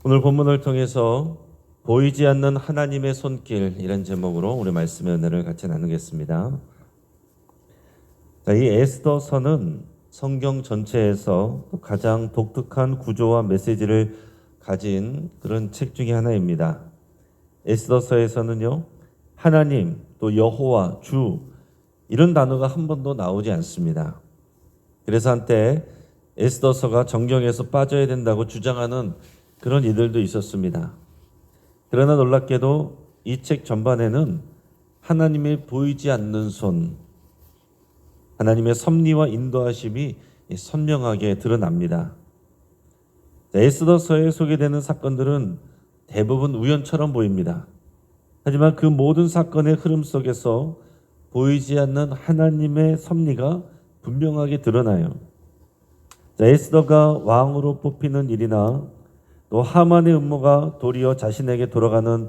오늘 본문을 통해서 보이지 않는 하나님의 손길 이런 제목으로 우리 말씀의 은혜를 같이 나누겠습니다. 이 에스더서는 성경 전체에서 가장 독특한 구조와 메시지를 가진 그런 책 중에 하나입니다. 에스더서에서는요, 하나님, 또 여호와, 주 이런 단어가 한 번도 나오지 않습니다. 그래서 한때 에스더서가 정경에서 빠져야 된다고 주장하는 그런 이들도 있었습니다. 그러나 놀랍게도 이 책 전반에는 하나님의 보이지 않는 손, 하나님의 섭리와 인도하심이 선명하게 드러납니다. 에스더서에 소개되는 사건들은 대부분 우연처럼 보입니다. 하지만 그 모든 사건의 흐름 속에서 보이지 않는 하나님의 섭리가 분명하게 드러나요. 에스더가 왕으로 뽑히는 일이나 또 하만의 음모가 도리어 자신에게 돌아가는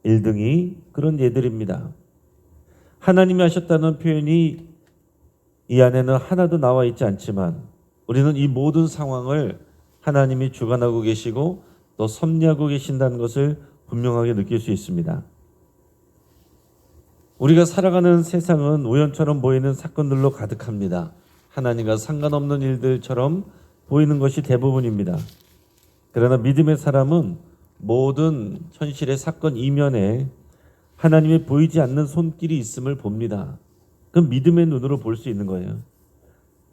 일 등이 그런 예들입니다. 하나님이 하셨다는 표현이 이 안에는 하나도 나와 있지 않지만 우리는 이 모든 상황을 하나님이 주관하고 계시고 또 섭리하고 계신다는 것을 분명하게 느낄 수 있습니다. 우리가 살아가는 세상은 우연처럼 보이는 사건들로 가득합니다. 하나님과 상관없는 일들처럼 보이는 것이 대부분입니다. 그러나 믿음의 사람은 모든 현실의 사건 이면에 하나님의 보이지 않는 손길이 있음을 봅니다. 그 믿음의 눈으로 볼 수 있는 거예요.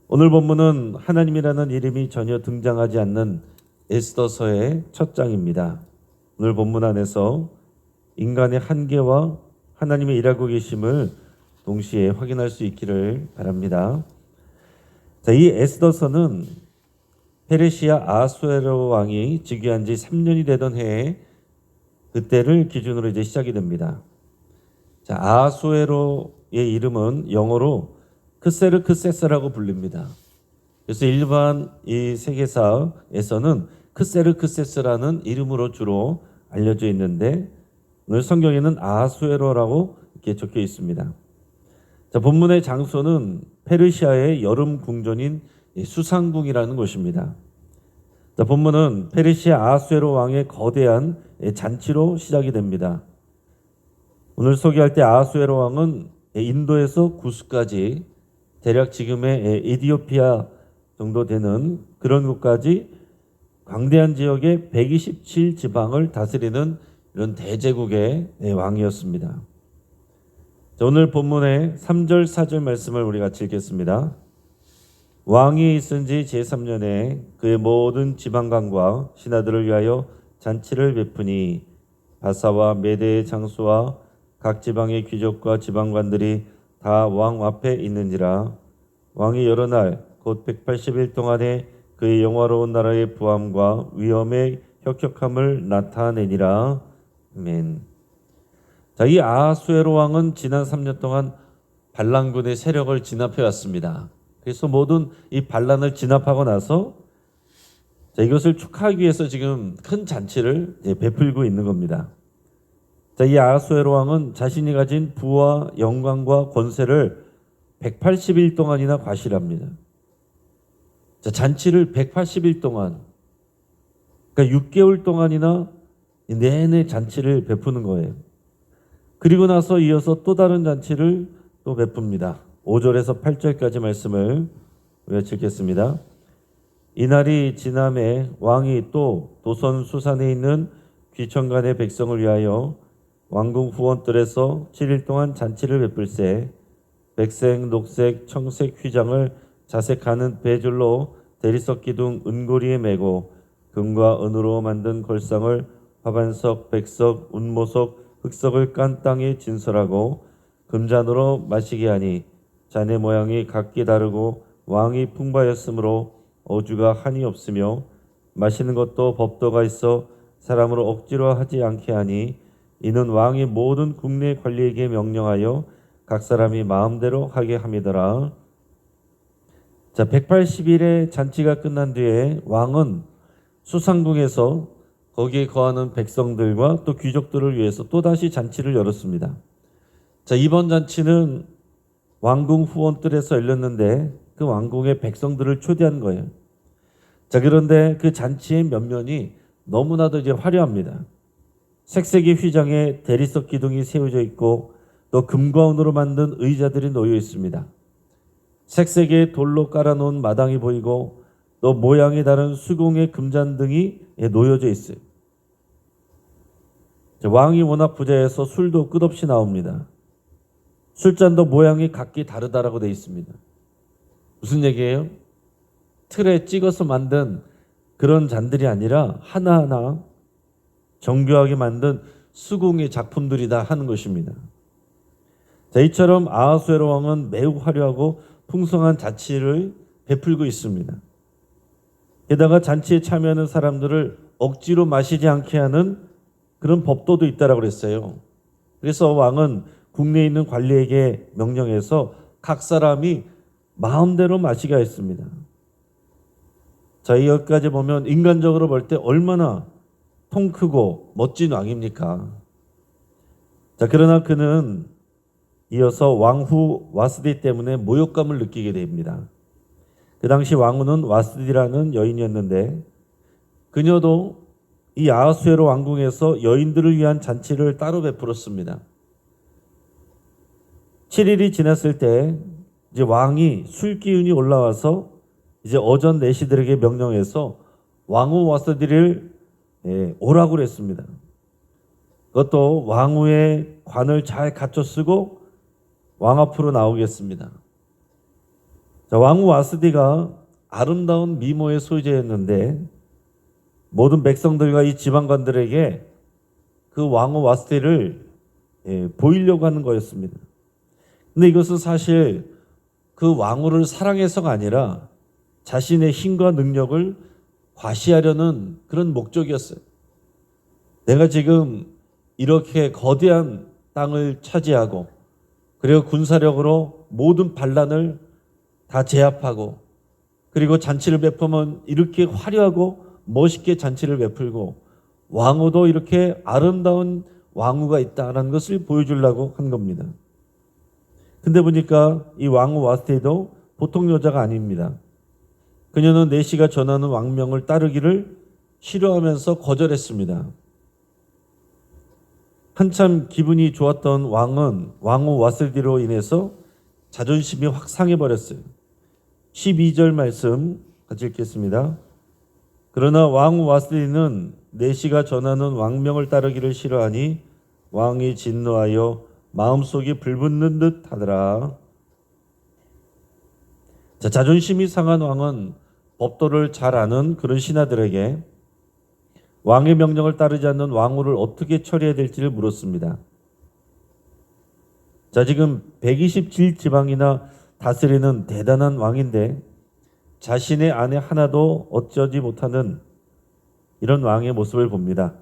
오늘 본문은 하나님이라는 이름이 전혀 등장하지 않는 에스더서의 첫 장입니다. 오늘 본문 안에서 인간의 한계와 하나님의 일하고 계심을 동시에 확인할 수 있기를 바랍니다. 이 에스더서는 페르시아 아수에로 왕이 즉위한 지 3년이 되던 해에 그때를 기준으로 이제 시작이 됩니다. 아수에로의 이름은 영어로 크세르크세스라고 불립니다. 그래서 일반 이 세계사에서는 크세르크세스라는 이름으로 주로 알려져 있는데 오늘 성경에는 아수에로라고 이렇게 적혀 있습니다. 본문의 장소는 페르시아의 여름 궁전인 수상궁이라는 곳입니다. 본문은 페르시아 아수에로 왕의 거대한 잔치로 시작이 됩니다. 오늘 소개할 때 아수에로 왕은 인도에서 구스까지 대략 지금의 에티오피아 정도 되는 그런 곳까지 광대한 지역의 127지방을 다스리는 이런 대제국의 왕이었습니다. 오늘 본문의 3절 4절 말씀을 우리가 읽겠습니다. 왕이 있은 지 제3년에 그의 모든 지방관과 신하들을 위하여 잔치를 베푸니 바사와 메대의 장수와 각 지방의 귀족과 지방관들이 다 왕 앞에 있는지라. 왕이 여러 날 곧 180일 동안에 그의 영화로운 나라의 부함과 위엄의 혁혁함을 나타내니라. 아멘. 이 아수에로 왕은 지난 3년 동안 반란군의 세력을 진압해 왔습니다. 그래서 모든 이 반란을 진압하고 나서 이것을 축하하기 위해서 지금 큰 잔치를 베풀고 있는 겁니다. 이 아수에로 왕은 자신이 가진 부와 영광과 권세를 180일 동안이나 과시합니다. 잔치를 180일 동안, 그러니까 6개월 동안이나 내내 잔치를 베푸는 거예요. 그리고 나서 이어서 또 다른 잔치를 또 베풉니다. 5절에서 8절까지 말씀을 우리가 읽겠습니다. 이날이 지남에 왕이 또 도선 수산에 있는 귀천간의 백성을 위하여 왕궁 후원들에서 7일 동안 잔치를 베풀세 백색, 녹색, 청색 휘장을 자색하는 배줄로 대리석 기둥 은고리에 매고 금과 은으로 만든 걸상을 화반석, 백석, 운모석, 흑석을 깐 땅에 진설하고 금잔으로 마시게 하니 잔의 모양이 각기 다르고 왕이 풍부하였으므로 어주가 한이 없으며 마시는 것도 법도가 있어 사람으로 억지로 하지 않게 하니 이는 왕이 모든 국내 관리에게 명령하여 각 사람이 마음대로 하게 함이더라. 180일의 잔치가 끝난 뒤에 왕은 수상궁에서 거기에 거하는 백성들과 또 귀족들을 위해서 또다시 잔치를 열었습니다. 이번 잔치는 왕궁 후원뜰에서 열렸는데 그 왕궁의 백성들을 초대한 거예요. 그런데 그 잔치의 면면이 너무나도 이제 화려합니다. 색색의 휘장에 대리석 기둥이 세워져 있고 또 금과 은으로 만든 의자들이 놓여 있습니다. 색색의 돌로 깔아놓은 마당이 보이고 또 모양이 다른 수공의 금잔등이 놓여져 있어요. 왕이 워낙 부자여서 술도 끝없이 나옵니다. 술잔도 모양이 각기 다르다라고 되어 있습니다. 무슨 얘기예요? 틀에 찍어서 만든 그런 잔들이 아니라 하나하나 정교하게 만든 수공의 작품들이다 하는 것입니다. 자, 이처럼 아하수에로 왕은 매우 화려하고 풍성한 잔치를 베풀고 있습니다. 게다가 잔치에 참여하는 사람들을 억지로 마시지 않게 하는 그런 법도도 있다라고 그랬어요. 그래서 왕은 국내에 있는 관리에게 명령해서 각 사람이 마음대로 마시게 했습니다. 자, 여기까지 보면 인간적으로 볼 때 얼마나 통 크고 멋진 왕입니까? 자, 그러나 그는 이어서 왕후 와스디 때문에 모욕감을 느끼게 됩니다. 그 당시 왕후는 와스디라는 여인이었는데 그녀도 이 아하수에로 왕궁에서 여인들을 위한 잔치를 따로 베풀었습니다. 7일이 지났을 때 이제 왕이 술 기운이 올라와서 이제 어전 내시들에게 명령해서 왕후 와스디를 오라고 그랬습니다. 그것도 왕후의 관을 잘 갖춰 쓰고 왕 앞으로 나오겠습니다. 자, 왕후 와스디가 아름다운 미모의 소유자였는데 모든 백성들과 이 지방관들에게 그 왕후 와스디를 보이려고 하는 거였습니다. 근데 이것은 사실 그 왕후를 사랑해서가 아니라 자신의 힘과 능력을 과시하려는 그런 목적이었어요. 내가 지금 이렇게 거대한 땅을 차지하고 그리고 군사력으로 모든 반란을 다 제압하고 그리고 잔치를 베푸면 이렇게 화려하고 멋있게 잔치를 베풀고 왕후도 이렇게 아름다운 왕후가 있다는 것을 보여주려고 한 겁니다. 근데 보니까 이 왕후 와스티도 보통 여자가 아닙니다. 그녀는 내시가 전하는 왕명을 따르기를 싫어하면서 거절했습니다. 한참 기분이 좋았던 왕은 왕후 와스디로 인해서 자존심이 확 상해버렸어요. 12절 말씀 같이 읽겠습니다. 그러나 왕후 와스디는 내시가 전하는 왕명을 따르기를 싫어하니 왕이 진노하여 마음속이 불붙는 듯 하더라. 자, 자존심이 상한 왕은 법도를 잘 아는 그런 신하들에게 왕의 명령을 따르지 않는 왕후를 어떻게 처리해야 될지를 물었습니다. 자, 지금 127지방이나 다스리는 대단한 왕인데 자신의 아내 하나도 어쩌지 못하는 이런 왕의 모습을 봅니다.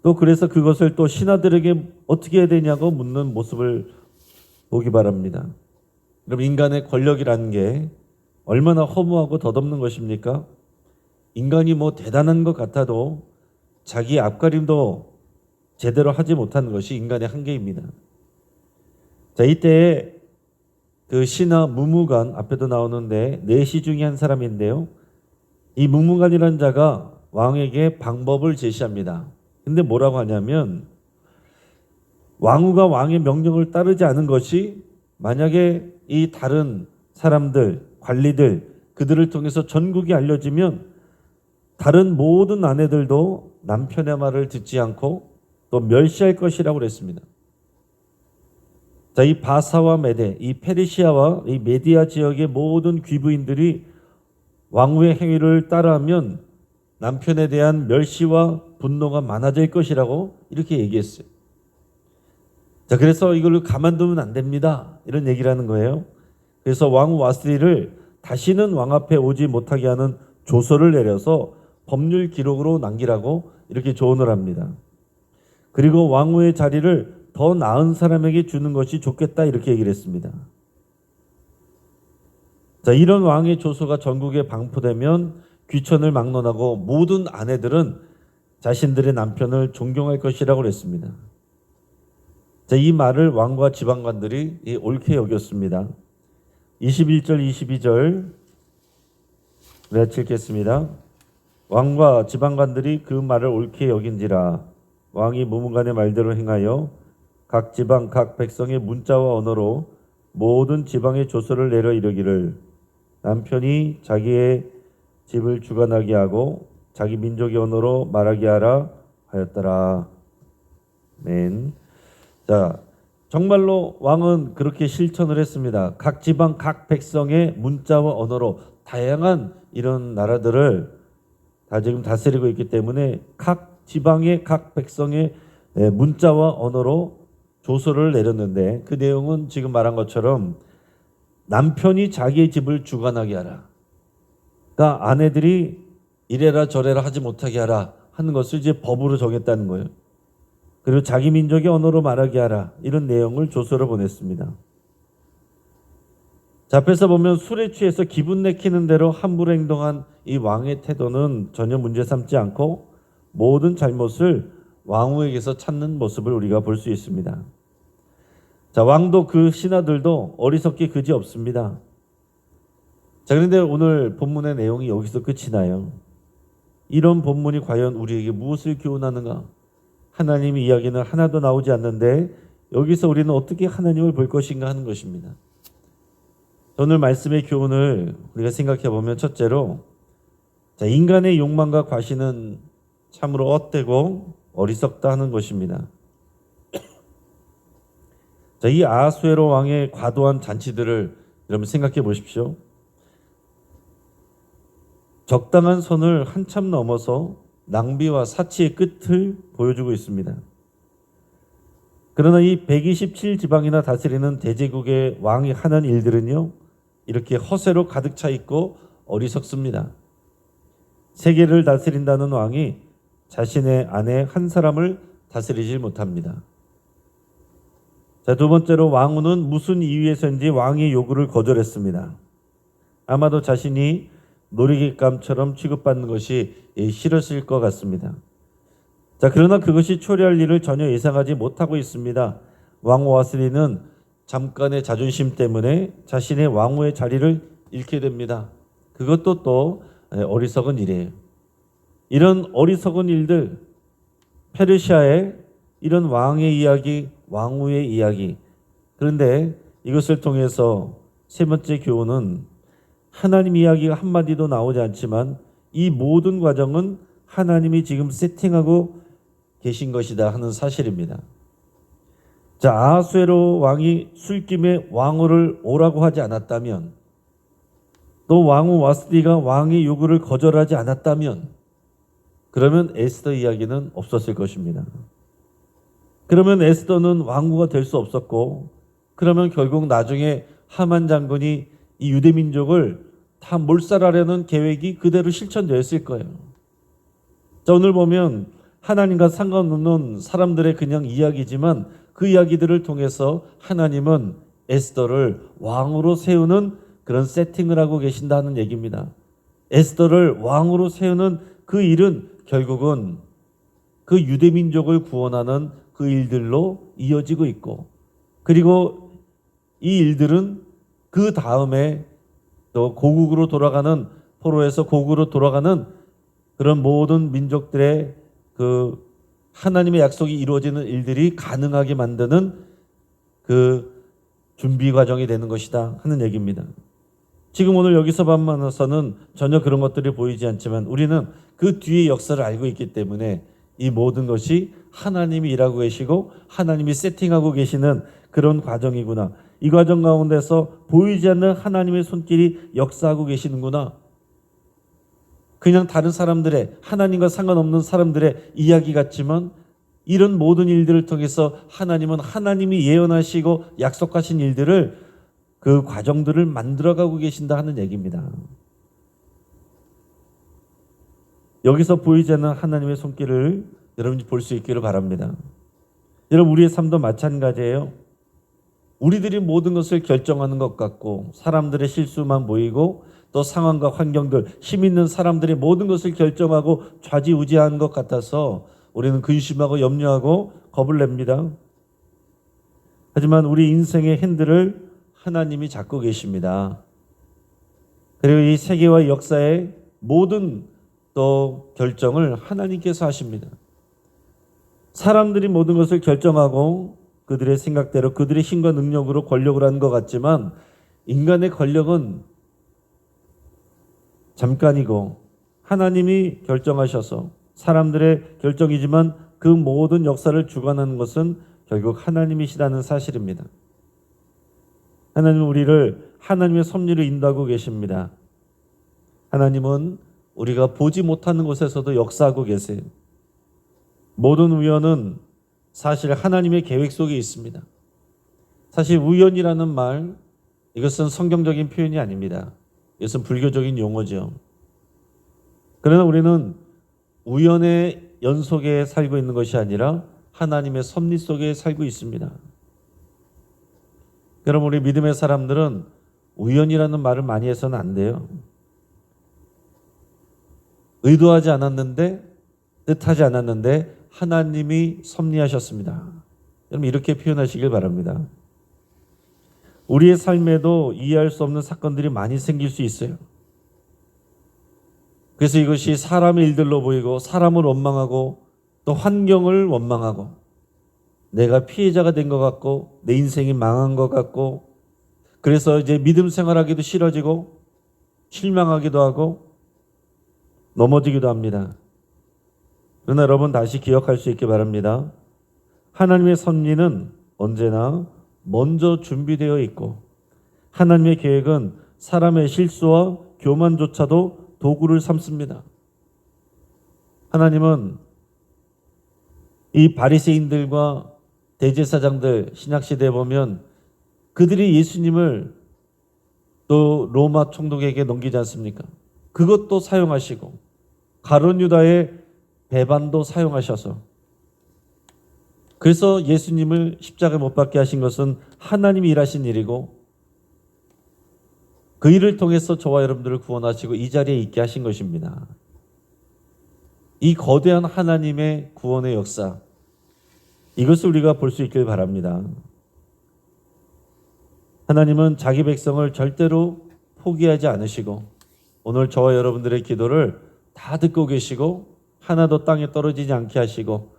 또 그래서 그것을 또 신하들에게 어떻게 해야 되냐고 묻는 모습을 보기 바랍니다. 여러분, 인간의 권력이라는 게 얼마나 허무하고 덧없는 것입니까? 인간이 뭐 대단한 것 같아도 자기 앞가림도 제대로 하지 못하는 것이 인간의 한계입니다. 자, 이때 그 신하 무무간 앞에도 나오는데 내시 중에 한 사람인데요. 이 무무간이라는 자가 왕에게 방법을 제시합니다. 근데 뭐라고 하냐면 왕후가 왕의 명령을 따르지 않은 것이 만약에 이 다른 사람들, 관리들, 그들을 통해서 전국에 알려지면 다른 모든 아내들도 남편의 말을 듣지 않고 또 멸시할 것이라고 그랬습니다. 자, 이 바사와 메데, 이 페르시아와 이 메디아 지역의 모든 귀부인들이 왕후의 행위를 따라하면 남편에 대한 멸시와 분노가 많아질 것이라고 이렇게 얘기했어요. 자, 그래서 이걸 가만두면 안 됩니다. 이런 얘기를 하는 거예요. 그래서 왕후 와스디를 다시는 왕 앞에 오지 못하게 하는 조서를 내려서 법률 기록으로 남기라고 이렇게 조언을 합니다. 그리고 왕후의 자리를 더 나은 사람에게 주는 것이 좋겠다 이렇게 얘기를 했습니다. 자, 이런 왕의 조서가 전국에 방포되면 귀천을 막론하고 모든 아내들은 자신들의 남편을 존경할 것이라고 그랬습니다. 자, 이 말을 왕과 지방관들이 옳게 여겼습니다. 21절 22절 같이 읽겠습니다. 왕과 지방관들이 그 말을 옳게 여긴지라. 왕이 무문간의 말대로 행하여 각 지방 각 백성의 문자와 언어로 모든 지방의 조서를 내려 이르기를 남편이 자기의 집을 주관하게 하고 자기 민족의 언어로 말하게 하라 하였더라. 맨. 자, 정말로 왕은 그렇게 실천을 했습니다. 각 지방 각 백성의 문자와 언어로 다양한 이런 나라들을 다 지금 다스리고 있기 때문에 각 지방의 각 백성의 문자와 언어로 조서를 내렸는데 그 내용은 지금 말한 것처럼 남편이 자기의 집을 주관하게 하라. 그러니까 아내들이 이래라 저래라 하지 못하게 하라 하는 것을 이제 법으로 정했다는 거예요. 그리고 자기 민족의 언어로 말하게 하라. 이런 내용을 조서로 보냈습니다. 자, 앞에서 보면 술에 취해서 기분 내키는 대로 함부로 행동한 이 왕의 태도는 전혀 문제 삼지 않고 모든 잘못을 왕후에게서 찾는 모습을 우리가 볼 수 있습니다. 자, 왕도 그 신하들도 어리석기 그지 없습니다. 자, 그런데 오늘 본문의 내용이 여기서 끝이 나요. 이런 본문이 과연 우리에게 무엇을 교훈하는가? 하나님의 이야기는 하나도 나오지 않는데 여기서 우리는 어떻게 하나님을 볼 것인가 하는 것입니다. 오늘 말씀의 교훈을 우리가 생각해 보면 첫째로 자, 인간의 욕망과 과신은 참으로 헛되고 어리석다 하는 것입니다. 자, 이 아하수에로 왕의 과도한 잔치들을 여러분 생각해 보십시오. 적당한 선을 한참 넘어서 낭비와 사치의 끝을 보여주고 있습니다. 그러나 이 127지방이나 다스리는 대제국의 왕이 하는 일들은요, 이렇게 허세로 가득 차 있고 어리석습니다. 세계를 다스린다는 왕이 자신의 아내 한 사람을 다스리지 못합니다. 자, 두 번째로 왕후는 무슨 이유에서인지 왕의 요구를 거절했습니다. 아마도 자신이 놀이객감처럼 취급받는 것이 싫었을 것 같습니다. 자, 그러나 그것이 초래할 일을 전혀 예상하지 못하고 있습니다. 왕후 와스리는 잠깐의 자존심 때문에 자신의 왕후의 자리를 잃게 됩니다. 그것도 또 어리석은 일이에요. 이런 어리석은 일들, 페르시아의 이런 왕의 이야기, 왕후의 이야기. 그런데 이것을 통해서 세 번째 교훈은 하나님 이야기가 한마디도 나오지 않지만 이 모든 과정은 하나님이 지금 세팅하고 계신 것이다 하는 사실입니다. 자, 아하수에로 왕이 술김에 왕후를 오라고 하지 않았다면, 또 왕후 와스디가 왕의 요구를 거절하지 않았다면, 그러면 에스더 이야기는 없었을 것입니다. 그러면 에스더는 왕후가 될 수 없었고, 그러면 결국 나중에 하만 장군이 이 유대 민족을 다 몰살하려는 계획이 그대로 실천되었을 거예요. 자, 오늘 보면 하나님과 상관없는 사람들의 그냥 이야기지만 그 이야기들을 통해서 하나님은 에스더를 왕으로 세우는 그런 세팅을 하고 계신다는 얘기입니다. 에스더를 왕으로 세우는 그 일은 결국은 그 유대 민족을 구원하는 그 일들로 이어지고 있고, 그리고 이 일들은 그 다음에 또 고국으로 돌아가는, 포로에서 고국으로 돌아가는 그런 모든 민족들의 그 하나님의 약속이 이루어지는 일들이 가능하게 만드는 그 준비 과정이 되는 것이다 하는 얘기입니다. 지금 오늘 여기서 만나서는 전혀 그런 것들이 보이지 않지만 우리는 그 뒤의 역사를 알고 있기 때문에 이 모든 것이 하나님이 일하고 계시고 하나님이 세팅하고 계시는 그런 과정이구나. 이 과정 가운데서 보이지 않는 하나님의 손길이 역사하고 계시는구나. 그냥 다른 사람들의, 하나님과 상관없는 사람들의 이야기 같지만 이런 모든 일들을 통해서 하나님은 하나님이 예언하시고 약속하신 일들을, 그 과정들을 만들어가고 계신다 하는 얘기입니다. 여기서 보이지 않는 하나님의 손길을 여러분이 볼 수 있기를 바랍니다. 여러분, 우리의 삶도 마찬가지예요. 우리들이 모든 것을 결정하는 것 같고 사람들의 실수만 보이고 또 상황과 환경들, 힘 있는 사람들이 모든 것을 결정하고 좌지우지하는 것 같아서 우리는 근심하고 염려하고 겁을 냅니다. 하지만 우리 인생의 핸들을 하나님이 잡고 계십니다. 그리고 이 세계와 역사의 모든 또 결정을 하나님께서 하십니다. 사람들이 모든 것을 결정하고 그들의 생각대로 그들의 힘과 능력으로 권력을 하는 것 같지만 인간의 권력은 잠깐이고 하나님이 결정하셔서 사람들의 결정이지만 그 모든 역사를 주관하는 것은 결국 하나님이시라는 사실입니다. 하나님은 우리를 하나님의 섭리로 인도하고 계십니다. 하나님은 우리가 보지 못하는 곳에서도 역사하고 계세요. 모든 우연은 사실 하나님의 계획 속에 있습니다. 사실 우연이라는 말, 이것은 성경적인 표현이 아닙니다. 이것은 불교적인 용어죠. 그러나 우리는 우연의 연속에 살고 있는 것이 아니라 하나님의 섭리 속에 살고 있습니다. 여러분, 우리 믿음의 사람들은 우연이라는 말을 많이 해서는 안 돼요. 의도하지 않았는데, 뜻하지 않았는데 하나님이 섭리하셨습니다. 여러분, 이렇게 표현하시길 바랍니다. 우리의 삶에도 이해할 수 없는 사건들이 많이 생길 수 있어요. 그래서 이것이 사람의 일들로 보이고 사람을 원망하고 또 환경을 원망하고 내가 피해자가 된 것 같고 내 인생이 망한 것 같고 그래서 이제 믿음 생활하기도 싫어지고 실망하기도 하고 넘어지기도 합니다. 그러나 여러분 다시 기억할 수 있기 바랍니다. 하나님의 섭리는 언제나 먼저 준비되어 있고 하나님의 계획은 사람의 실수와 교만조차도 도구를 삼습니다. 하나님은 이 바리새인들과 대제사장들 신약시대에 보면 그들이 예수님을 또 로마 총독에게 넘기지 않습니까? 그것도 사용하시고 가룟 유다의 배반도 사용하셔서 그래서 예수님을 십자가에 못 박게 하신 것은 하나님이 일하신 일이고 그 일을 통해서 저와 여러분들을 구원하시고 이 자리에 있게 하신 것입니다. 이 거대한 하나님의 구원의 역사, 이것을 우리가 볼 수 있길 바랍니다. 하나님은 자기 백성을 절대로 포기하지 않으시고 오늘 저와 여러분들의 기도를 다 듣고 계시고 하나도 땅에 떨어지지 않게 하시고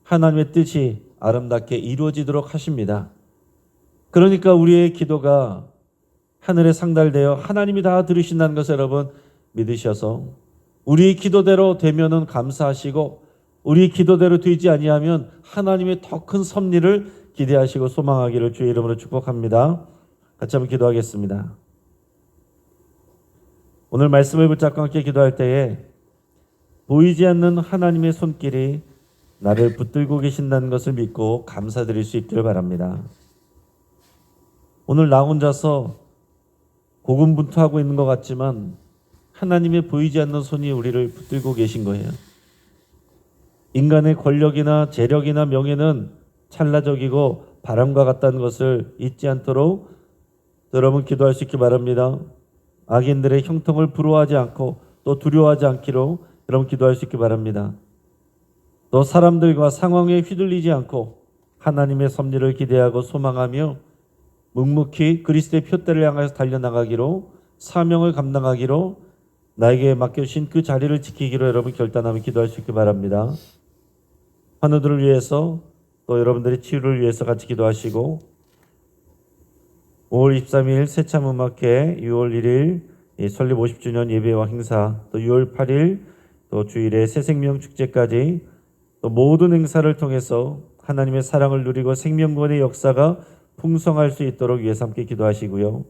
하나님의 뜻이 아름답게 이루어지도록 하십니다. 그러니까 우리의 기도가 하늘에 상달되어 하나님이 다 들으신다는 것을 여러분 믿으셔서 우리의 기도대로 되면은 감사하시고 우리의 기도대로 되지 아니하면 하나님의 더 큰 섭리를 기대하시고 소망하기를 주의 이름으로 축복합니다. 같이 한번 기도하겠습니다. 오늘 말씀을 붙잡고 함께 기도할 때에 보이지 않는 하나님의 손길이 나를 붙들고 계신다는 것을 믿고 감사드릴 수 있기를 바랍니다. 오늘 나 혼자서 고군분투하고 있는 것 같지만 하나님의 보이지 않는 손이 우리를 붙들고 계신 거예요. 인간의 권력이나 재력이나 명예는 찰나적이고 바람과 같다는 것을 잊지 않도록 여러분 기도할 수 있기 바랍니다. 악인들의 형통을 부러워하지 않고 또 두려워하지 않기로 여러분 기도할 수 있기 바랍니다. 또 사람들과 상황에 휘둘리지 않고 하나님의 섭리를 기대하고 소망하며 묵묵히 그리스도의 표대를 향해서 달려나가기로 사명을 감당하기로 나에게 맡겨주신 그 자리를 지키기로 여러분 결단하며 기도할 수 있기 바랍니다. 환우들을 위해서 또 여러분들의 치유를 위해서 같이 기도하시고 5월 23일 새참음악회 6월 1일 설립 50주년 예배와 행사 또 6월 8일 또 주일에 새생명 축제까지 또 모든 행사를 통해서 하나님의 사랑을 누리고 생명권의 역사가 풍성할 수 있도록 위해서 함께 기도하시고요.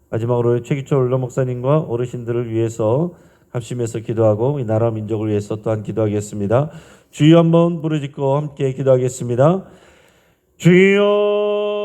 마지막으로 최기철 원로 목사님과 어르신들을 위해서 합심해서 기도하고 이 나라 민족을 위해서 또한 기도하겠습니다. 주여 한번 부르짖고 함께 기도하겠습니다. 주여